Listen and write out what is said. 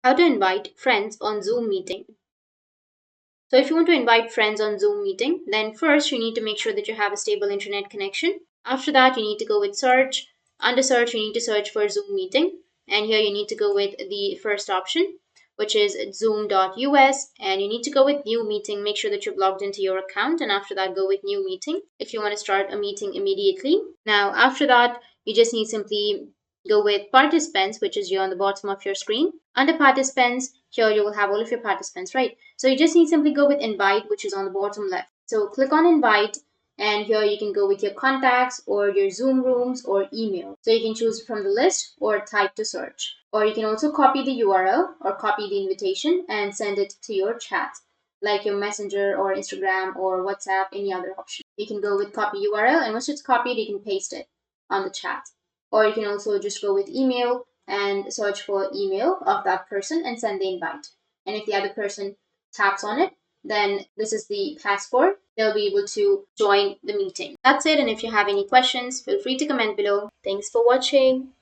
How to invite friends on Zoom meeting. So if you want to invite friends on Zoom meeting, then first you need to make sure that you have a stable internet connection. After that, you need to go with search. Under search, you need to search for Zoom meeting. And here you need to go with the first option, which is zoom.us. And you need to go with new meeting. Make sure that you've logged into your account. And after that, go with new meeting if you want to start a meeting immediately. Now, after that, you just need simply go with participants, which is here on the bottom of your screen. Under participants, here you will have all of your participants, right? So you just need simply go with invite, which is on the bottom left. So click on invite, and here you can go with your contacts or your Zoom rooms or email. So you can choose from the list or type to search. Or you can also copy the URL or copy the invitation and send it to your chat, like your Messenger or Instagram or WhatsApp, any other option. You can go with copy URL, and once it's copied, you can paste it on the chat. Or you can also just go with email and search for email of that person and send the invite. And if the other person taps on it, then this is the passport. They'll be able to join the meeting. That's it. And if you have any questions, feel free to comment below. Thanks for watching.